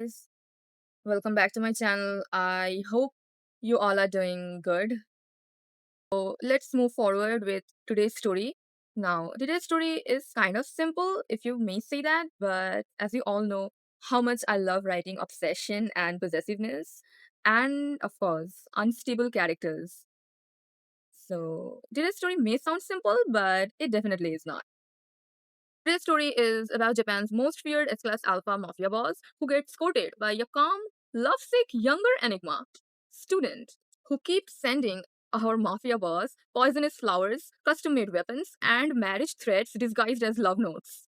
Guys. Welcome back to my channel. I hope you all are doing good. So let's move forward with today's story. Now, today's story is kind of simple, if you may say that, but as you all know, how much I love writing obsession and possessiveness, and of course, unstable characters. So, today's story may sound simple, but it definitely is not. Today's story is about Japan's most feared S-class alpha mafia boss who gets courted by a calm, lovesick younger Enigma student who keeps sending our mafia boss poisonous flowers, custom-made weapons, and marriage threats disguised as love notes.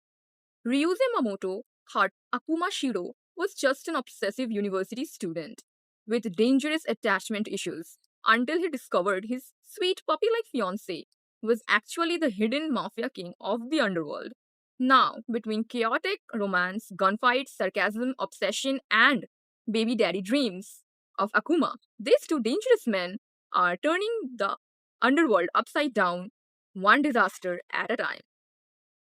Ryusei Mamoto, thought Akuma Shido was just an obsessive university student with dangerous attachment issues until he discovered his sweet puppy-like fiancée was actually the hidden mafia king of the underworld. Now, between chaotic romance, gunfights, sarcasm, obsession, and baby daddy dreams of Akuma, these two dangerous men are turning the underworld upside down, one disaster at a time.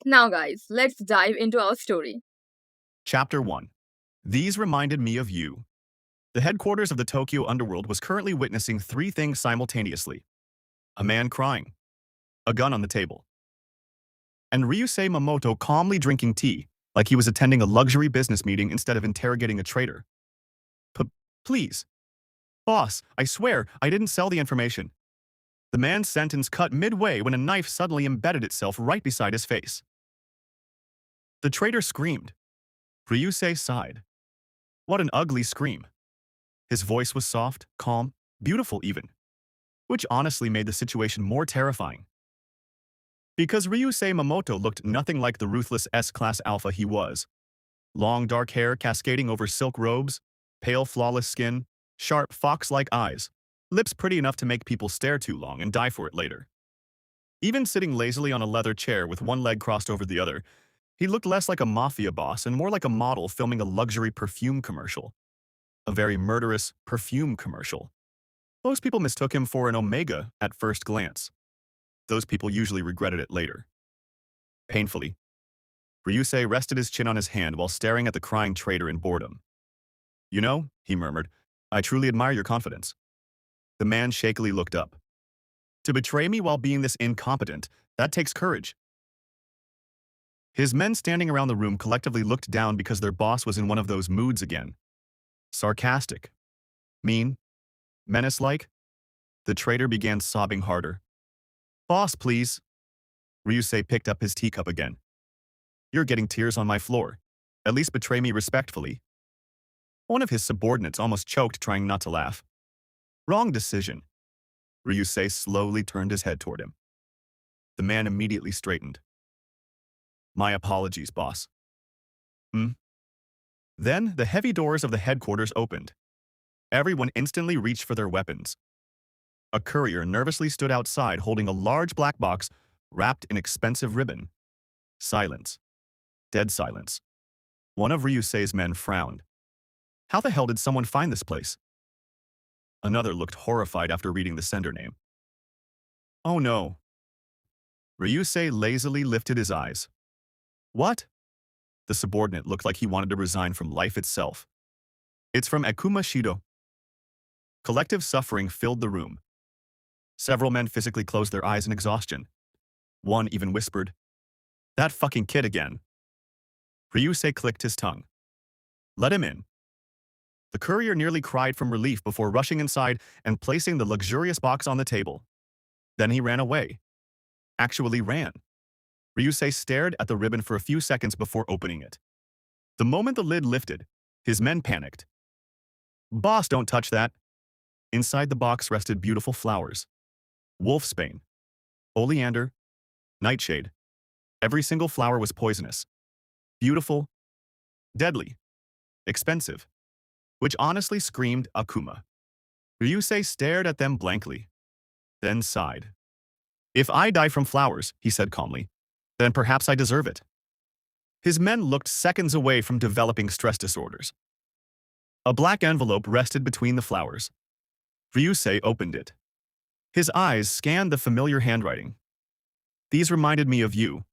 Now, guys, let's dive into our story. Chapter 1. These reminded me of you. The headquarters of the Tokyo Underworld was currently witnessing three things simultaneously. A man crying, a gun on the table, and Ryusei Mamoto calmly drinking tea like he was attending a luxury business meeting instead of interrogating a traitor. Please. Boss, I swear, I didn't sell the information. The man's sentence cut midway when a knife suddenly embedded itself right beside his face. The traitor screamed. Ryusei sighed. What an ugly scream. His voice was soft, calm, beautiful even, which honestly made the situation more terrifying. Because Ryusei Mamoto looked nothing like the ruthless S-class alpha he was. Long dark hair cascading over silk robes, pale flawless skin, sharp fox-like eyes, lips pretty enough to make people stare too long and die for it later. Even sitting lazily on a leather chair with one leg crossed over the other, he looked less like a mafia boss and more like a model filming a luxury perfume commercial. A very murderous perfume commercial. Most people mistook him for an omega at first glance. Those people usually regretted it later. Painfully, Ryusei rested his chin on his hand while staring at the crying traitor in boredom. You know, he murmured, I truly admire your confidence. The man shakily looked up. To betray me while being this incompetent, that takes courage. His men standing around the room collectively looked down because their boss was in one of those moods again. Sarcastic. Mean. Menace-like. The traitor began sobbing harder. Boss, please. Ryusei picked up his teacup again. You're getting tears on my floor. At least betray me respectfully. One of his subordinates almost choked trying not to laugh. Wrong decision. Ryusei slowly turned his head toward him. The man immediately straightened. My apologies, boss. Then the heavy doors of the headquarters opened. Everyone instantly reached for their weapons. A courier nervously stood outside holding a large black box wrapped in expensive ribbon. Silence. Dead silence. One of Ryusei's men frowned. How the hell did someone find this place? Another looked horrified after reading the sender name. Oh no. Ryusei lazily lifted his eyes. What? The subordinate looked like he wanted to resign from life itself. It's from Akuma Shido. Collective suffering filled the room. Several men physically closed their eyes in exhaustion. One even whispered, That fucking kid again. Ryusei clicked his tongue. Let him in. The courier nearly cried from relief before rushing inside and placing the luxurious box on the table. Then he ran away. Actually ran. Ryusei stared at the ribbon for a few seconds before opening it. The moment the lid lifted, his men panicked. Boss, don't touch that. Inside the box rested beautiful flowers. Wolfsbane, oleander, nightshade. Every single flower was poisonous. Beautiful, deadly, expensive, which honestly screamed Akuma. Ryusei stared at them blankly, then sighed. If I die from flowers, he said calmly, then perhaps I deserve it. His men looked seconds away from developing stress disorders. A black envelope rested between the flowers. Ryusei opened it. His eyes scanned the familiar handwriting. These reminded me of you.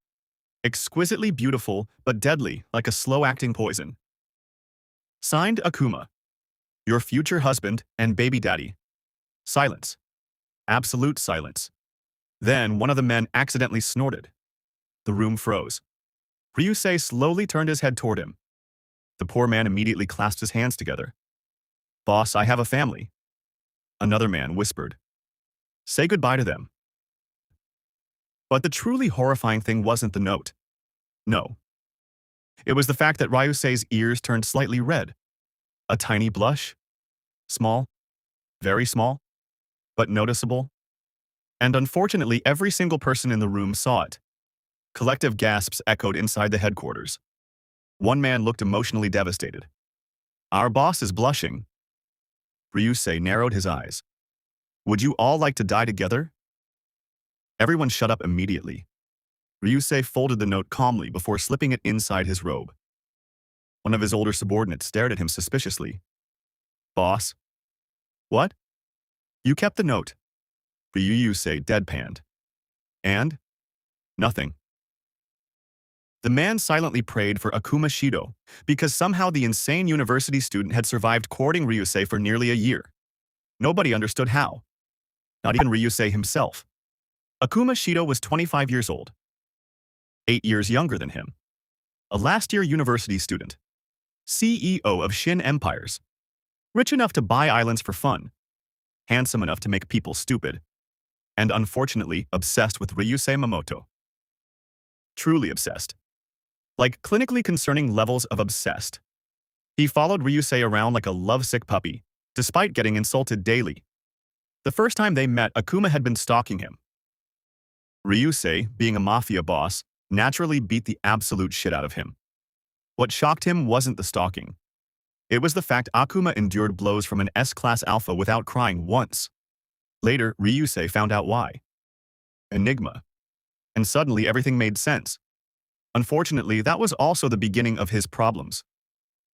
Exquisitely beautiful, but deadly, like a slow-acting poison. Signed Akuma, your future husband and baby daddy. Silence. Absolute silence. Then one of the men accidentally snorted. The room froze. Ryusei slowly turned his head toward him. The poor man immediately clasped his hands together. Boss, I have a family. Another man whispered. Say goodbye to them. But the truly horrifying thing wasn't the note. No. It was the fact that Ryusei's ears turned slightly red. A tiny blush. Small. Very small. But noticeable. And unfortunately, every single person in the room saw it. Collective gasps echoed inside the headquarters. One man looked emotionally devastated. Our boss is blushing. Ryusei narrowed his eyes. Would you all like to die together? Everyone shut up immediately. Ryusei folded the note calmly before slipping it inside his robe. One of his older subordinates stared at him suspiciously. Boss? What? You kept the note. Ryusei deadpanned. And? Nothing. The man silently prayed for Akuma Shido, because somehow the insane university student had survived courting Ryusei for nearly a year. Nobody understood how. Not even Ryusei himself. Akuma Shido was 25 years old. 8 years younger than him. A last-year university student. CEO of Shin Empires. Rich enough to buy islands for fun. Handsome enough to make people stupid. And unfortunately, obsessed with Ryusei Mamoto. Truly obsessed. Like clinically concerning levels of obsessed. He followed Ryusei around like a lovesick puppy, despite getting insulted daily. The first time they met, Akuma had been stalking him. Ryusei, being a mafia boss, naturally beat the absolute shit out of him. What shocked him wasn't the stalking. It was the fact Akuma endured blows from an S-class alpha without crying once. Later, Ryusei found out why. Enigma. And suddenly everything made sense. Unfortunately, that was also the beginning of his problems.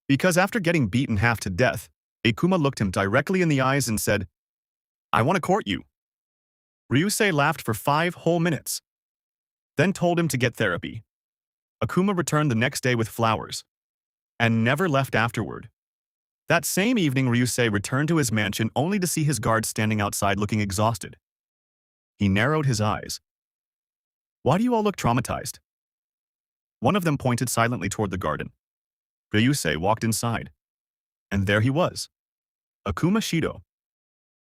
Because after getting beaten half to death, Akuma looked him directly in the eyes and said, I want to court you. Ryusei laughed for 5 whole minutes. Then told him to get therapy. Akuma returned the next day with flowers. And never left afterward. That same evening, Ryusei returned to his mansion only to see his guards standing outside looking exhausted. He narrowed his eyes. Why do you all look traumatized? One of them pointed silently toward the garden. Ryusei walked inside. And there he was. Akuma Shido.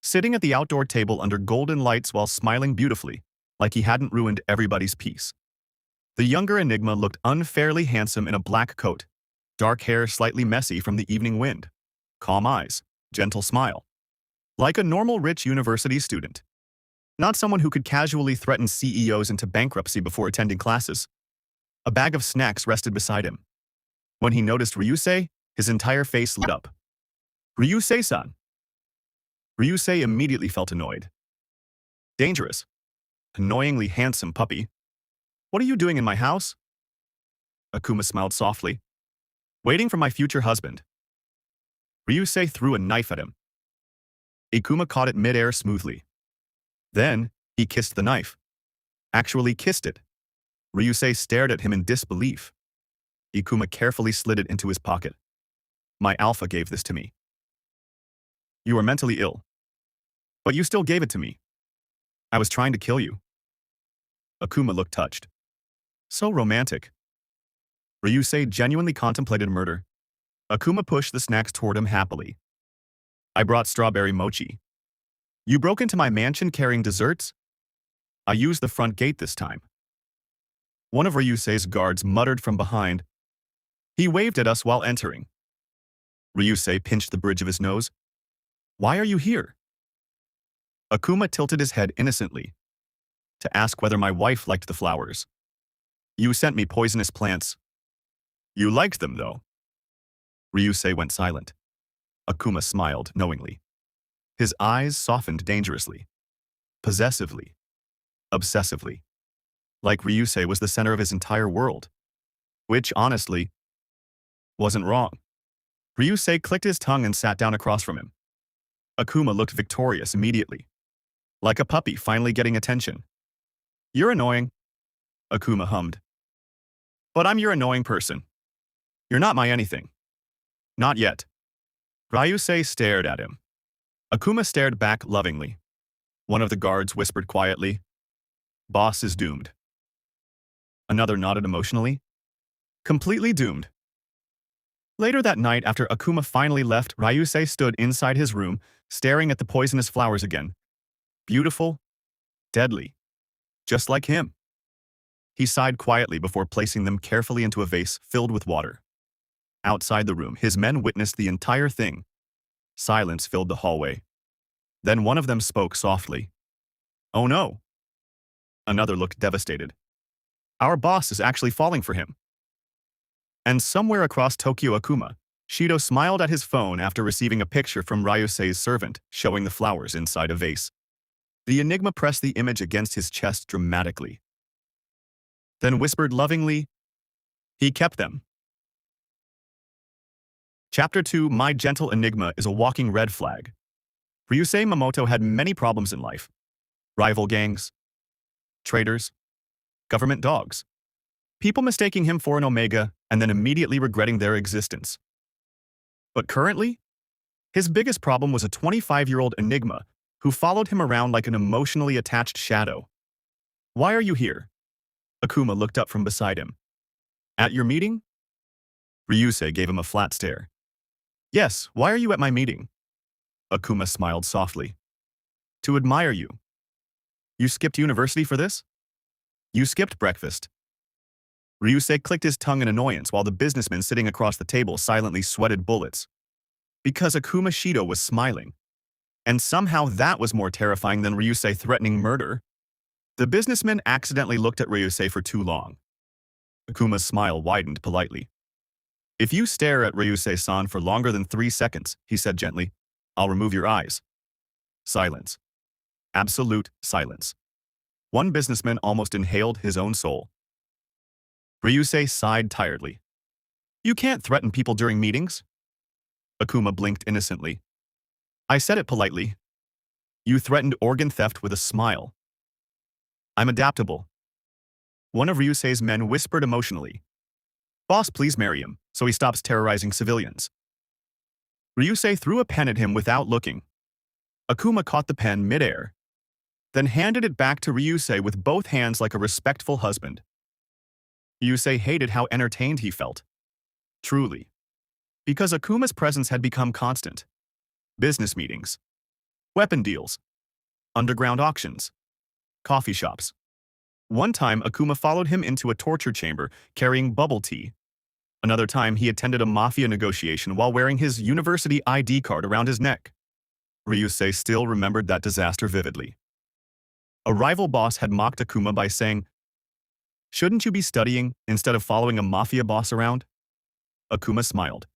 Sitting at the outdoor table under golden lights while smiling beautifully, like he hadn't ruined everybody's peace. The younger Enigma looked unfairly handsome in a black coat, dark hair slightly messy from the evening wind, calm eyes, gentle smile. Like a normal rich university student. Not someone who could casually threaten CEOs into bankruptcy before attending classes. A bag of snacks rested beside him. When he noticed Ryusei, his entire face lit up. Ryusei-san. Ryusei immediately felt annoyed. Dangerous. Annoyingly handsome puppy. What are you doing in my house? Akuma smiled softly. Waiting for my future husband. Ryusei threw a knife at him. Akuma caught it midair smoothly. Then, he kissed the knife. Actually kissed it. Ryusei stared at him in disbelief. Akuma carefully slid it into his pocket. My alpha gave this to me. You are mentally ill. But you still gave it to me. I was trying to kill you. Akuma looked touched. So romantic. Ryusei genuinely contemplated murder. Akuma pushed the snacks toward him happily. I brought strawberry mochi. You broke into my mansion carrying desserts? I used the front gate this time. One of Ryusei's guards muttered from behind. He waved at us while entering. Ryusei pinched the bridge of his nose. Why are you here? Akuma tilted his head innocently. To ask whether my wife liked the flowers. You sent me poisonous plants. You liked them, though. Ryusei went silent. Akuma smiled knowingly. His eyes softened dangerously. Possessively. Obsessively. Like Ryusei was the center of his entire world. Which, honestly, wasn't wrong. Ryusei clicked his tongue and sat down across from him. Akuma looked victorious immediately. Like a puppy finally getting attention. You're annoying, Akuma hummed. But I'm your annoying person. You're not my anything. Not yet. Ryusei stared at him. Akuma stared back lovingly. One of the guards whispered quietly, "Boss is doomed." Another nodded emotionally. Completely doomed. Later that night, after Akuma finally left, Ryusei stood inside his room, staring at the poisonous flowers again. Beautiful, deadly, just like him. He sighed quietly before placing them carefully into a vase filled with water. Outside the room, his men witnessed the entire thing. Silence filled the hallway. Then one of them spoke softly. "Oh no." Another looked devastated. "Our boss is actually falling for him." And somewhere across Tokyo, Akuma Shido smiled at his phone after receiving a picture from Ryusei's servant showing the flowers inside a vase. The Enigma pressed the image against his chest dramatically, then whispered lovingly, "He kept them." Chapter 2, My Gentle Enigma is a walking red flag. Ryusei Mamoto had many problems in life. Rival gangs, traitors, government dogs. People mistaking him for an Omega and then immediately regretting their existence. But currently, his biggest problem was a 25-year-old Enigma who followed him around like an emotionally attached shadow. "Why are you here?" Akuma looked up from beside him. "At your meeting?" Ryusei gave him a flat stare. "Yes, why are you at my meeting?" Akuma smiled softly. "To admire you." "You skipped university for this?" "You skipped breakfast." Ryusei clicked his tongue in annoyance while the businessman sitting across the table silently sweated bullets. Because Akuma Shido was smiling. And somehow that was more terrifying than Ryusei threatening murder. The businessman accidentally looked at Ryusei for too long. Akuma's smile widened politely. "If you stare at Ryusei-san for longer than 3 seconds," he said gently, "I'll remove your eyes." Silence. Absolute silence. One businessman almost inhaled his own soul. Ryusei sighed tiredly. "You can't threaten people during meetings." Akuma blinked innocently. "I said it politely. You threatened organ theft with a smile." "I'm adaptable." One of Ryusei's men whispered emotionally, "Boss, please marry him, so he stops terrorizing civilians." Ryusei threw a pen at him without looking. Akuma caught the pen midair, then handed it back to Ryusei with both hands like a respectful husband. Ryusei hated how entertained he felt. Truly. Because Akuma's presence had become constant. Business meetings, weapon deals, underground auctions, coffee shops. One time, Akuma followed him into a torture chamber carrying bubble tea. Another time, he attended a Mafia negotiation while wearing his university ID card around his neck. Ryusei still remembered that disaster vividly. A rival boss had mocked Akuma by saying, "Shouldn't you be studying instead of following a Mafia boss around?" Akuma smiled,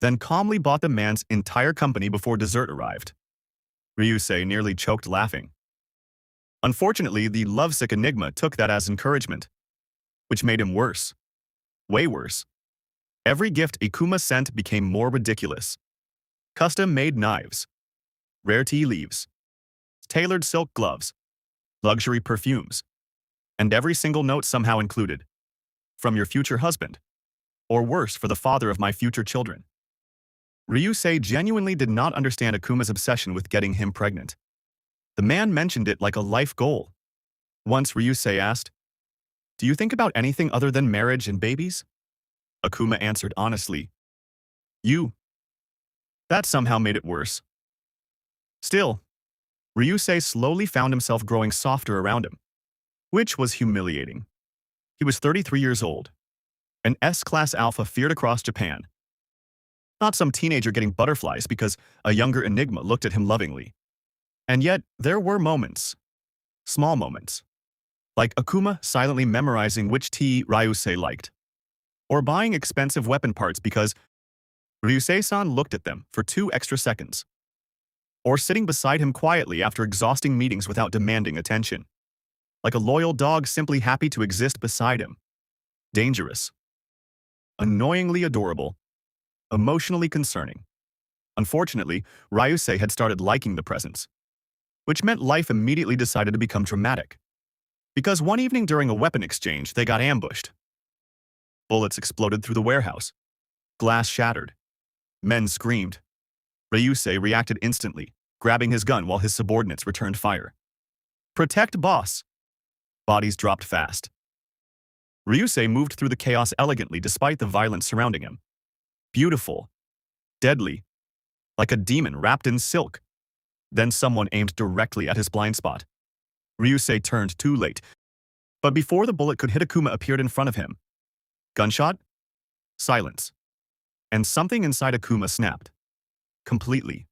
then calmly bought the man's entire company before dessert arrived. Ryusei nearly choked laughing. Unfortunately, the lovesick Enigma took that as encouragement, which made him worse. Way worse. Every gift Akuma sent became more ridiculous. Custom-made knives, rare tea leaves, tailored silk gloves, luxury perfumes, and every single note somehow included, "From your future husband," or worse, "For the father of my future children." Ryusei genuinely did not understand Akuma's obsession with getting him pregnant. The man mentioned it like a life goal. Once Ryusei asked, "Do you think about anything other than marriage and babies?" Akuma answered honestly, "You." That somehow made it worse. Still, Ryusei slowly found himself growing softer around him, which was humiliating. He was 33 years old, an S-class alpha feared across Japan. Not some teenager getting butterflies because a younger Enigma looked at him lovingly. And yet, there were moments, small moments, like Akuma silently memorizing which tea Ryusei liked, or buying expensive weapon parts because Ryusei-san looked at them for 2 extra seconds, or sitting beside him quietly after exhausting meetings without demanding attention, like a loyal dog simply happy to exist beside him. Dangerous, annoyingly adorable, emotionally concerning. Unfortunately, Ryusei had started liking the presence, which meant life immediately decided to become dramatic. Because one evening during a weapon exchange, they got ambushed. Bullets exploded through the warehouse. Glass shattered. Men screamed. Ryusei reacted instantly, grabbing his gun while his subordinates returned fire. Protect boss! Bodies dropped fast. Ryusei moved through the chaos elegantly despite the violence surrounding him. Beautiful. Deadly. Like a demon wrapped in silk. Then someone aimed directly at his blind spot. Ryusei turned too late, but before the bullet could hit, Akuma appeared in front of him. Gunshot? Silence. And something inside Akuma snapped. Completely.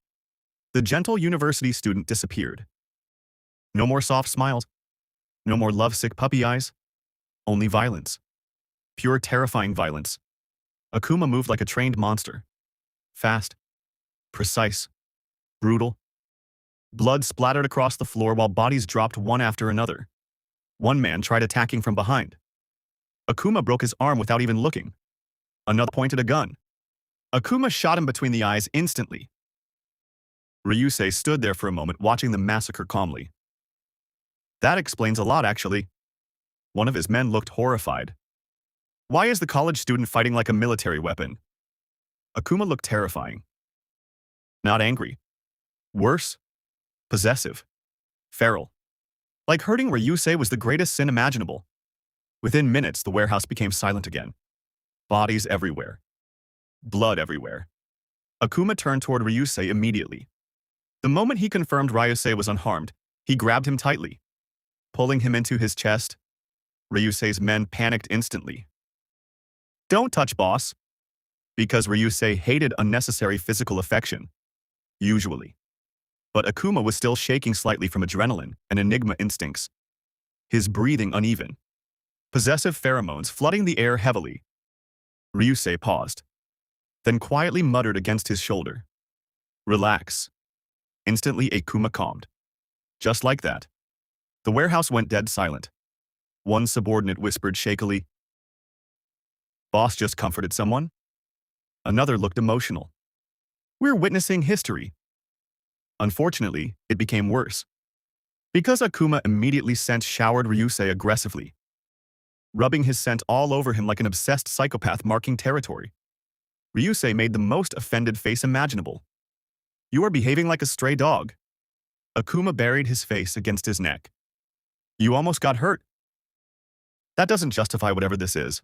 The gentle university student disappeared. No more soft smiles. No more lovesick puppy eyes. Only violence. Pure terrifying violence. Akuma moved like a trained monster. Fast. Precise. Brutal. Blood splattered across the floor while bodies dropped one after another. One man tried attacking from behind. Akuma broke his arm without even looking. Another pointed a gun. Akuma shot him between the eyes instantly. Ryusei stood there for a moment watching the massacre calmly. That explains a lot, actually. One of his men looked horrified. Why is the college student fighting like a military weapon? Akuma looked terrifying. Not angry. Worse. Possessive. Feral. Like hurting Ryusei was the greatest sin imaginable. Within minutes, the warehouse became silent again. Bodies everywhere. Blood everywhere. Akuma turned toward Ryusei immediately. The moment he confirmed Ryusei was unharmed, he grabbed him tightly. Pulling him into his chest, Ryusei's men panicked instantly. Don't touch, boss. Because Ryusei hated unnecessary physical affection. Usually. But Akuma was still shaking slightly from adrenaline and Enigma instincts. His breathing uneven. Possessive pheromones flooding the air heavily. Ryusei paused. Then quietly muttered against his shoulder. Relax. Instantly Akuma calmed. Just like that. The warehouse went dead silent. One subordinate whispered shakily. Boss just comforted someone? Another looked emotional. We're witnessing history. Unfortunately, it became worse. Because Akuma immediately showered Ryusei aggressively, rubbing his scent all over him like an obsessed psychopath marking territory. Ryusei made the most offended face imaginable. You are behaving like a stray dog. Akuma buried his face against his neck. You almost got hurt. That doesn't justify whatever this is.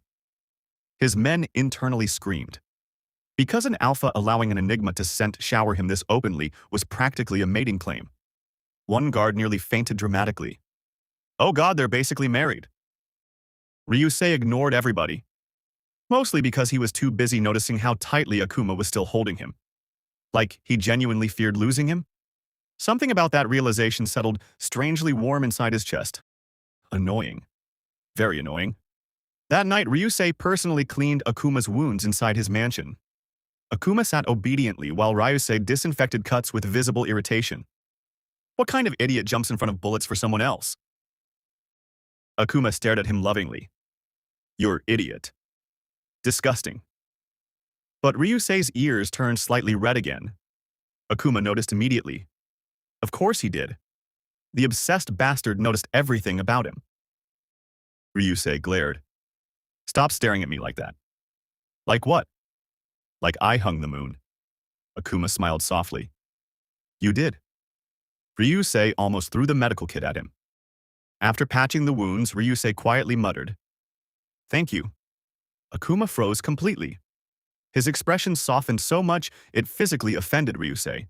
His men internally screamed. Because an alpha allowing an Enigma to scent shower him this openly was practically a mating claim. One guard nearly fainted dramatically. Oh god, they're basically married. Ryusei ignored everybody. Mostly because he was too busy noticing how tightly Akuma was still holding him. Like he genuinely feared losing him? Something about that realization settled strangely warm inside his chest. Annoying. Very annoying. That night, Ryusei personally cleaned Akuma's wounds inside his mansion. Akuma sat obediently while Ryusei disinfected cuts with visible irritation. What kind of idiot jumps in front of bullets for someone else? Akuma stared at him lovingly. You're idiot. Disgusting. But Ryusei's ears turned slightly red again. Akuma noticed immediately. Of course he did. The obsessed bastard noticed everything about him. Ryusei glared. Stop staring at me like that. Like what? Like I hung the moon. Akuma smiled softly. You did. Ryusei almost threw the medical kit at him. After patching the wounds, Ryusei quietly muttered, Thank you. Akuma froze completely. His expression softened so much it physically offended Ryusei.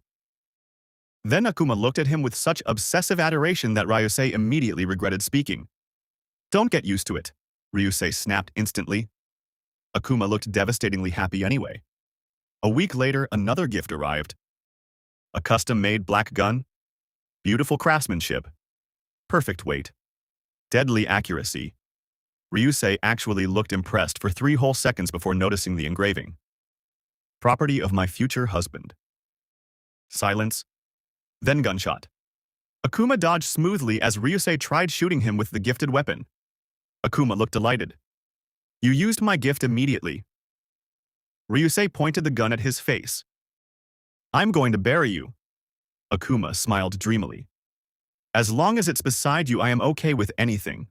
Then Akuma looked at him with such obsessive adoration that Ryusei immediately regretted speaking. Don't get used to it, Ryusei snapped instantly. Akuma looked devastatingly happy anyway. A week later, another gift arrived. A custom-made black gun. Beautiful craftsmanship. Perfect weight. Deadly accuracy. Ryusei actually looked impressed for 3 whole seconds before noticing the engraving. Property of my future husband. Silence. Then gunshot. Akuma dodged smoothly as Ryusei tried shooting him with the gifted weapon. Akuma looked delighted. You used my gift immediately. Ryusei pointed the gun at his face. I'm going to bury you. Akuma smiled dreamily. As long as it's beside you, I am okay with anything.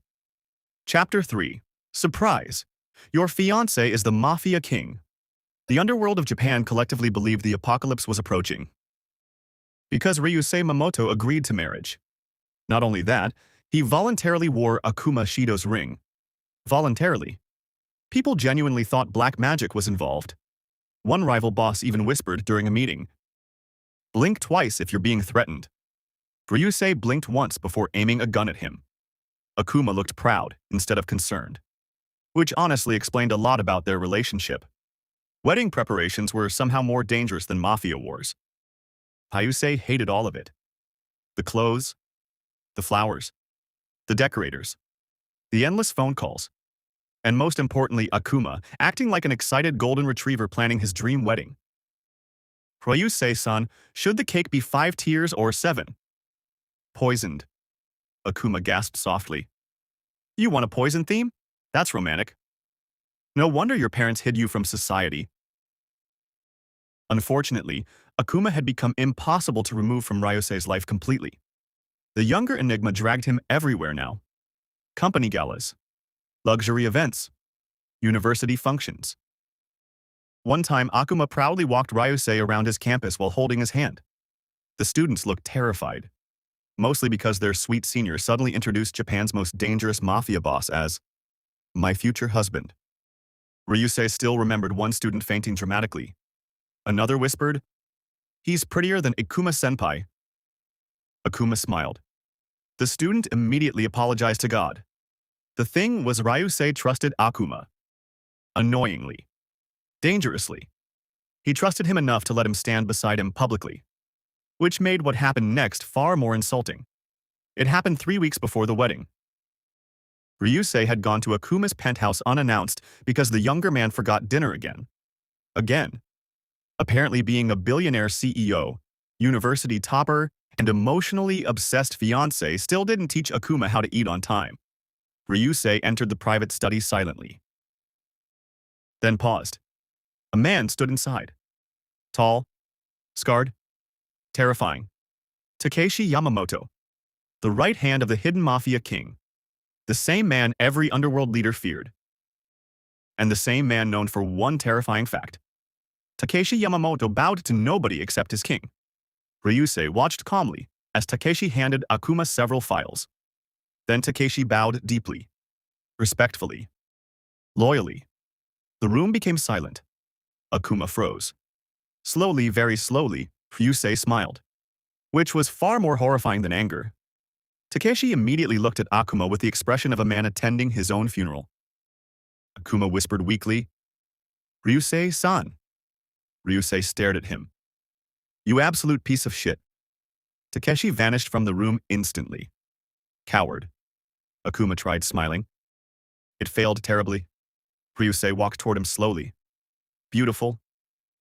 Chapter 3. Surprise. Your fiancé is the Mafia king. The underworld of Japan collectively believed the apocalypse was approaching because Ryusei Mamoto agreed to marriage. Not only that, he voluntarily wore Akuma Shido's ring. Voluntarily. People genuinely thought black magic was involved. One rival boss even whispered during a meeting, "Blink twice if you're being threatened." Ryusei blinked once before aiming a gun at him. Akuma looked proud instead of concerned, which honestly explained a lot about their relationship. Wedding preparations were somehow more dangerous than Mafia wars. Ryusei hated all of it. The clothes, the flowers, the decorators, the endless phone calls, and most importantly, Akuma, acting like an excited golden retriever planning his dream wedding. Ryusei-san, should the cake be 5 tiers or 7? Poisoned. Akuma gasped softly. You want a poison theme? That's romantic. No wonder your parents hid you from society. Unfortunately, Akuma had become impossible to remove from Ryusei's life completely. The younger Enigma dragged him everywhere now. Company galas, luxury events, university functions. One time, Akuma proudly walked Ryusei around his campus while holding his hand. The students looked terrified, mostly because their sweet senior suddenly introduced Japan's most dangerous mafia boss as my future husband. Ryusei still remembered one student fainting dramatically. Another whispered, "He's prettier than Akuma-senpai." Akuma smiled. The student immediately apologized to God. The thing was, Ryusei trusted Akuma. Annoyingly. Dangerously. He trusted him enough to let him stand beside him publicly, which made what happened next far more insulting. It happened 3 weeks before the wedding. Ryusei had gone to Akuma's penthouse unannounced because the younger man forgot dinner again. Again. Apparently being a billionaire CEO, university topper, and emotionally obsessed fiancé still didn't teach Akuma how to eat on time. Ryusei entered the private study silently. Then paused. A man stood inside. Tall, scarred, terrifying. Takeshi Yamamoto. The right hand of the hidden Mafia king. The same man every underworld leader feared. And the same man known for one terrifying fact. Takeshi Yamamoto bowed to nobody except his king. Ryusei watched calmly as Takeshi handed Akuma several files. Then Takeshi bowed deeply, respectfully, loyally. The room became silent. Akuma froze. Slowly, very slowly, Ryusei smiled, which was far more horrifying than anger. Takeshi immediately looked at Akuma with the expression of a man attending his own funeral. Akuma whispered weakly, "Ryusei-san." Ryusei stared at him. "You absolute piece of shit." Takeshi vanished from the room instantly. Coward. Akuma tried smiling. It failed terribly. Ryusei walked toward him slowly. Beautiful,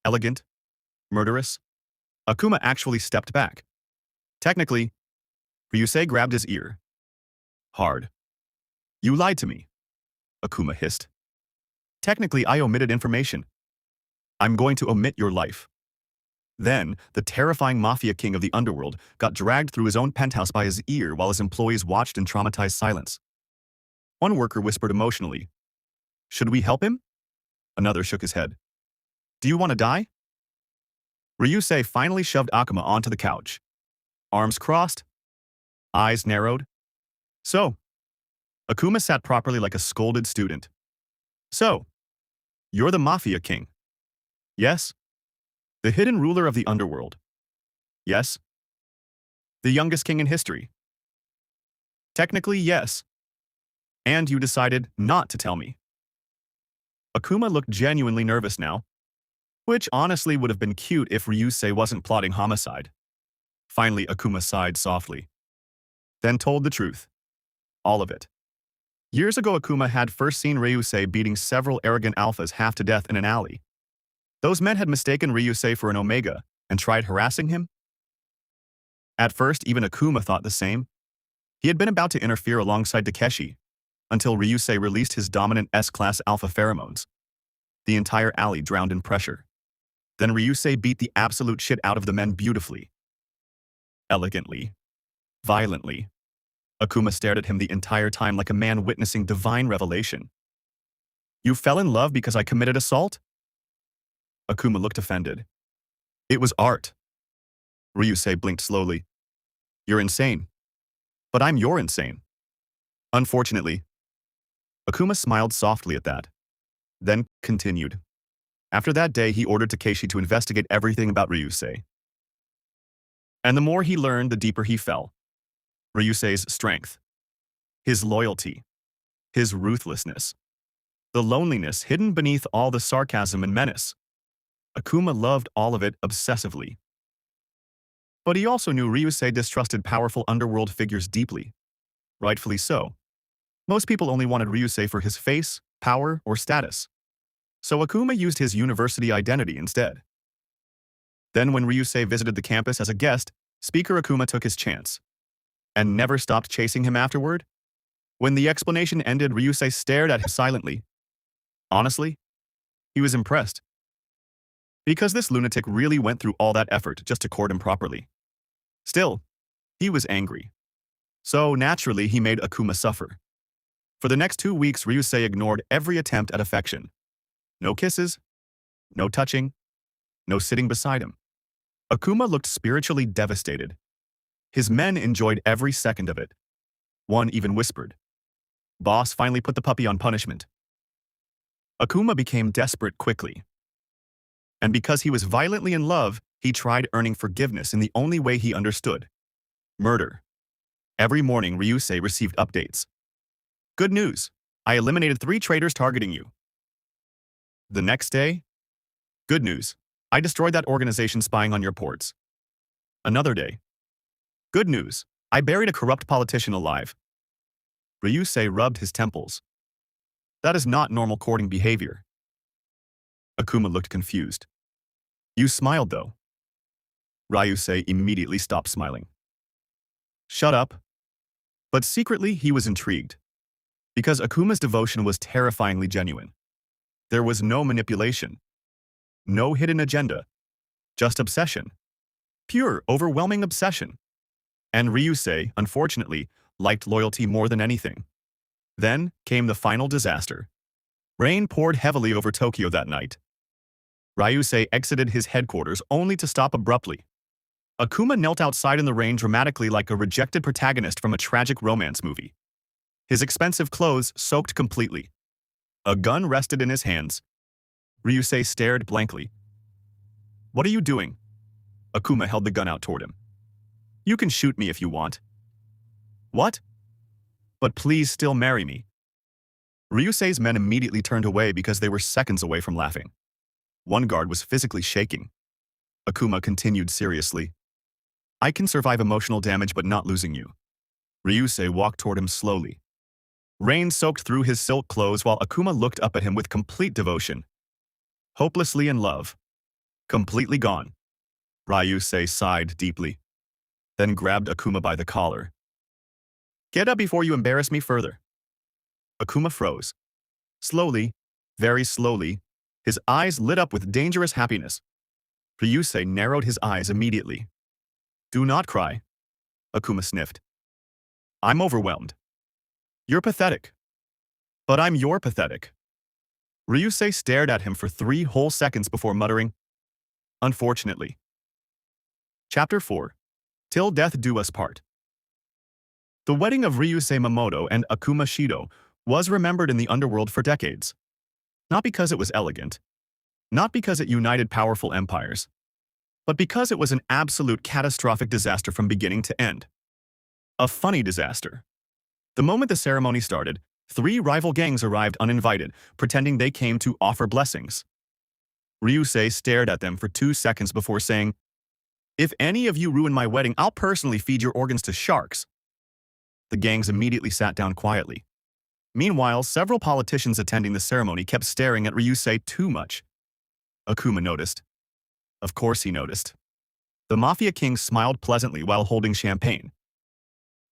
elegant, murderous. Akuma actually stepped back. Technically, Ryusei grabbed his ear. Hard. "You lied to me," Akuma hissed. "Technically, I omitted information. I'm going to omit your life." Then, the terrifying Mafia king of the underworld got dragged through his own penthouse by his ear while his employees watched in traumatized silence. One worker whispered emotionally, "Should we help him?" Another shook his head. "Do you want to die?" Ryusei finally shoved Akuma onto the couch. Arms crossed, eyes narrowed. "So?" Akuma sat properly like a scolded student. "So, you're the Mafia king?" "Yes." "The hidden ruler of the underworld?" "Yes." "The youngest king in history?" "Technically, yes." "And you decided not to tell me." Akuma looked genuinely nervous now, which honestly would have been cute if Ryusei wasn't plotting homicide. Finally, Akuma sighed softly, then told the truth. All of it. Years ago, Akuma had first seen Ryusei beating several arrogant alphas half to death in an alley. Those men had mistaken Ryusei for an Omega and tried harassing him. At first, even Akuma thought the same. He had been about to interfere alongside Takeshi, until Ryusei released his dominant S-class alpha pheromones. The entire alley drowned in pressure. Then Ryusei beat the absolute shit out of the men beautifully. Elegantly. Violently. Akuma stared at him the entire time like a man witnessing divine revelation. "You fell in love because I committed assault?" Akuma looked offended. It was art. Ryusei blinked slowly. You're insane. But I'm your insane. Unfortunately. Akuma smiled softly at that, then continued. After that day, he ordered Takeshi to investigate everything about Ryusei. And the more he learned, the deeper he fell. Ryusei's strength, his loyalty, his ruthlessness, the loneliness hidden beneath all the sarcasm and menace. Akuma loved all of it obsessively. But he also knew Ryusei distrusted powerful underworld figures deeply. Rightfully so. Most people only wanted Ryusei for his face, power, or status. So Akuma used his university identity instead. Then when Ryusei visited the campus as a guest, Speaker Akuma took his chance. And never stopped chasing him afterward? When the explanation ended, Ryusei stared at him silently. Honestly, he was impressed. Because this lunatic really went through all that effort just to court him properly. Still, he was angry. So naturally, he made Akuma suffer. For the next 2 weeks, Ryusei ignored every attempt at affection. No kisses, no touching, no sitting beside him. Akuma looked spiritually devastated. His men enjoyed every second of it. One even whispered. Boss finally put the puppy on punishment. Akuma became desperate quickly. And because he was violently in love, he tried earning forgiveness in the only way he understood. Murder. Every morning, Ryusei received updates. Good news. I eliminated 3 traitors targeting you. The next day? Good news. I destroyed that organization spying on your ports. Another day. Good news. I buried a corrupt politician alive. Ryusei rubbed his temples. That is not normal courting behavior. Akuma looked confused. You smiled, though. Ryusei immediately stopped smiling. Shut up. But secretly, he was intrigued. Because Akuma's devotion was terrifyingly genuine. There was no manipulation. No hidden agenda. Just obsession. Pure, overwhelming obsession. And Ryusei, unfortunately, liked loyalty more than anything. Then came the final disaster. Rain poured heavily over Tokyo that night. Ryusei exited his headquarters only to stop abruptly. Akuma knelt outside in the rain dramatically like a rejected protagonist from a tragic romance movie. His expensive clothes soaked completely. A gun rested in his hands. Ryusei stared blankly. What are you doing? Akuma held the gun out toward him. You can shoot me if you want. What? But please still marry me. Ryusei's men immediately turned away because they were seconds away from laughing. One guard was physically shaking. Akuma continued seriously. I can survive emotional damage but not losing you. Ryusei walked toward him slowly. Rain soaked through his silk clothes while Akuma looked up at him with complete devotion. Hopelessly in love. Completely gone. Ryusei sighed deeply. Then grabbed Akuma by the collar. Get up before you embarrass me further. Akuma froze. Slowly, very slowly, his eyes lit up with dangerous happiness. Ryusei narrowed his eyes immediately. Do not cry. Akuma sniffed. I'm overwhelmed. You're pathetic. But I'm your pathetic. Ryusei stared at him for 3 whole seconds before muttering, Unfortunately. Chapter 4. Till Death Do Us Part. The wedding of Ryusei Mamoto and Akuma Shido was remembered in the underworld for decades. Not because it was elegant, not because it united powerful empires, but because it was an absolute catastrophic disaster from beginning to end. A funny disaster. The moment the ceremony started, 3 rival gangs arrived uninvited, pretending they came to offer blessings. Ryusei stared at them for 2 seconds before saying, If any of you ruin my wedding, I'll personally feed your organs to sharks. The gangs immediately sat down quietly. Meanwhile, several politicians attending the ceremony kept staring at Ryusei too much. Akuma noticed. Of course he noticed. The Mafia king smiled pleasantly while holding champagne.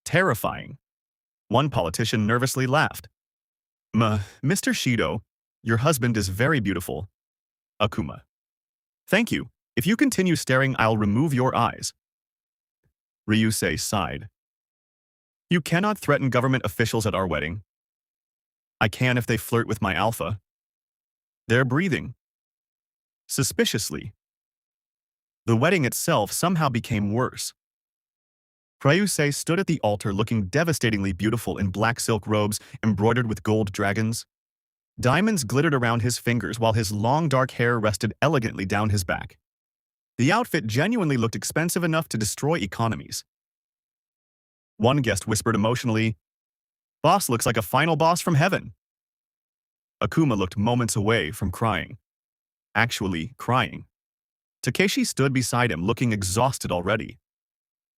Terrifying. One politician nervously laughed. Mr. Shido, your husband is very beautiful. Akuma. Thank you. If you continue staring, I'll remove your eyes. Ryusei sighed. You cannot threaten government officials at our wedding. I can if they flirt with my alpha. They're breathing. Suspiciously, the wedding itself somehow became worse. Ryusei stood at the altar looking devastatingly beautiful in black silk robes embroidered with gold dragons. Diamonds glittered around his fingers while his long dark hair rested elegantly down his back. The outfit genuinely looked expensive enough to destroy economies. One guest whispered emotionally, "Boss looks like a final boss from heaven." Akuma looked moments away from crying. Actually, crying. Takeshi stood beside him looking exhausted already.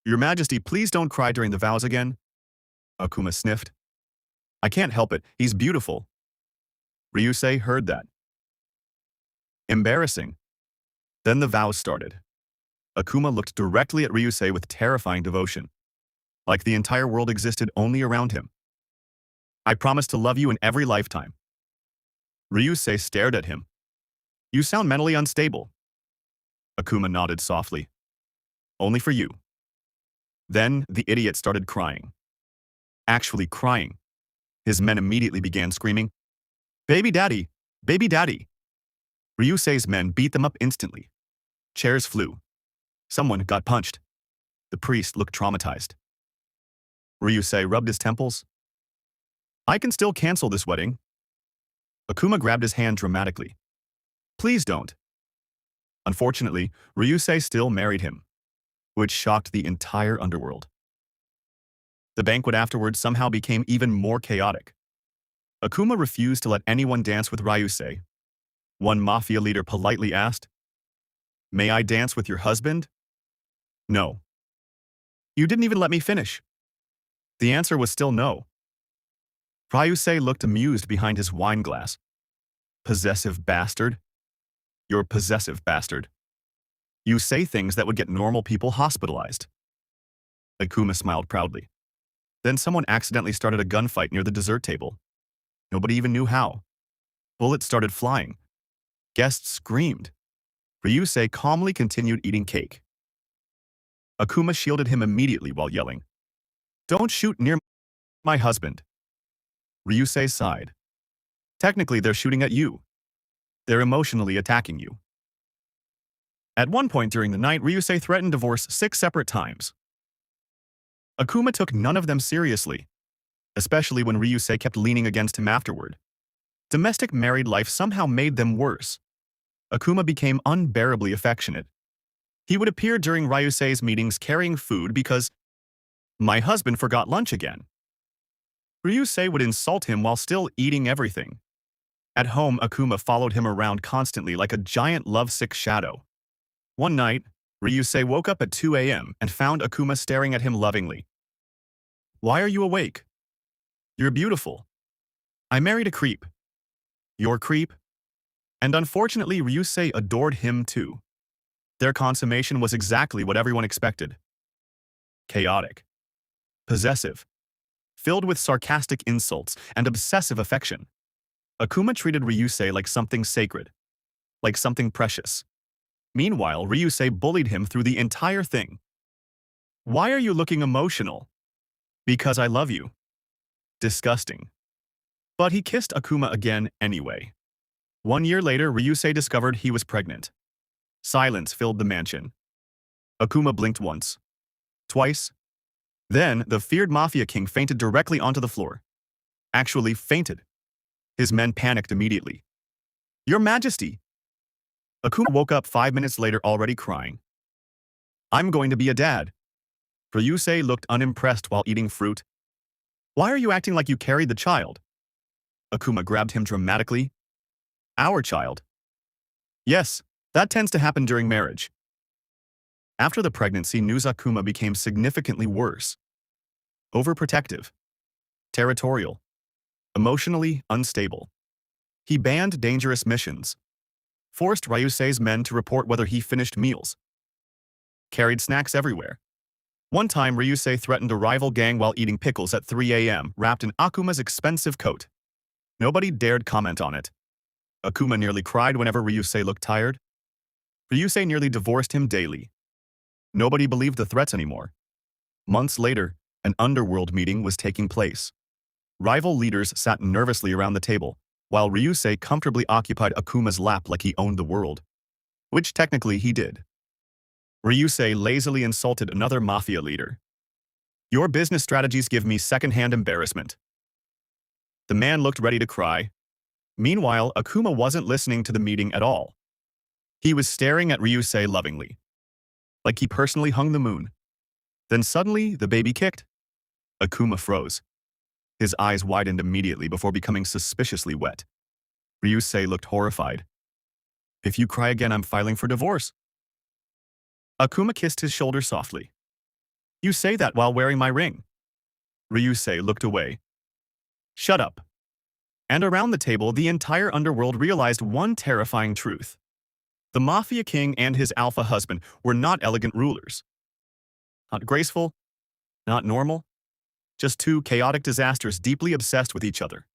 "Your Majesty, please don't cry during the vows again." Akuma sniffed. "I can't help it, he's beautiful." Ryusei heard that. Embarrassing. Then the vows started. Akuma looked directly at Ryusei with terrifying devotion, like the entire world existed only around him. "I promise to love you in every lifetime." Ryusei stared at him. "You sound mentally unstable." Akuma nodded softly. "Only for you." Then the idiot started crying. Actually crying. His men immediately began screaming, "Baby daddy! Baby daddy!" Ryusei's men beat them up instantly. Chairs flew. Someone got punched. The priest looked traumatized. Ryusei rubbed his temples. "I can still cancel this wedding." Akuma grabbed his hand dramatically. "Please don't." Unfortunately, Ryusei still married him, which shocked the entire underworld. The banquet afterwards somehow became even more chaotic. Akuma refused to let anyone dance with Ryusei. One Mafia leader politely asked, "May I dance with your husband?" "No." "You didn't even let me finish." The answer was still no. Ryusei looked amused behind his wine glass. "Possessive bastard." "You're possessive bastard. You say things that would get normal people hospitalized." Akuma smiled proudly. Then someone accidentally started a gunfight near the dessert table. Nobody even knew how. Bullets started flying. Guests screamed. Ryusei calmly continued eating cake. Akuma shielded him immediately while yelling, "Don't shoot near my husband." Ryusei sighed. "Technically, they're shooting at you. They're emotionally attacking you." At one point during the night, Ryusei threatened divorce 6 separate times. Akuma took none of them seriously, especially when Ryusei kept leaning against him afterward. Domestic married life somehow made them worse. Akuma became unbearably affectionate. He would appear during Ryusei's meetings carrying food because, "My husband forgot lunch again." Ryusei would insult him while still eating everything. At home, Akuma followed him around constantly like a giant lovesick shadow. One night, Ryusei woke up at 2 a.m. and found Akuma staring at him lovingly. "Why are you awake?" "You're beautiful." "I married a creep." "Your creep?" And unfortunately, Ryusei adored him too. Their consummation was exactly what everyone expected. Chaotic. Possessive. Filled with sarcastic insults and obsessive affection. Akuma treated Ryusei like something sacred. Like something precious. Meanwhile, Ryusei bullied him through the entire thing. "Why are you looking emotional?" "Because I love you." Disgusting. But he kissed Akuma again anyway. 1 year later, Ryusei discovered he was pregnant. Silence filled the mansion. Akuma blinked once. Twice. Then, the feared Mafia king fainted directly onto the floor. Actually, fainted. His men panicked immediately. "Your Majesty!" Akuma woke up 5 minutes later already crying. "I'm going to be a dad." Ryusei looked unimpressed while eating fruit. "Why are you acting like you carried the child?" Akuma grabbed him dramatically. "Our child." "Yes, that tends to happen during marriage." After the pregnancy, news Akuma became significantly worse. Overprotective. Territorial. Emotionally unstable. He banned dangerous missions. Forced Ryusei's men to report whether he finished meals. Carried snacks everywhere. One time, Ryusei threatened a rival gang while eating pickles at 3 a.m., wrapped in Akuma's expensive coat. Nobody dared comment on it. Akuma nearly cried whenever Ryusei looked tired. Ryusei nearly divorced him daily. Nobody believed the threats anymore. Months later, an underworld meeting was taking place. Rival leaders sat nervously around the table, while Ryusei comfortably occupied Akuma's lap like he owned the world. which technically he did. Ryusei lazily insulted another mafia leader. Your business strategies give me secondhand embarrassment. The man looked ready to cry. Meanwhile, Akuma wasn't listening to the meeting at all. He was staring at Ryusei lovingly, like he personally hung the moon. Then suddenly, the baby kicked. Akuma froze. His eyes widened immediately before becoming suspiciously wet. Ryusei looked horrified. If you cry again, I'm filing for divorce. Akuma kissed his shoulder softly. You say that while wearing my ring. Ryusei looked away. Shut up. And around the table, the entire underworld realized one terrifying truth. The Mafia king and his alpha husband were not elegant rulers. Not graceful, not normal, just two chaotic disasters deeply obsessed with each other.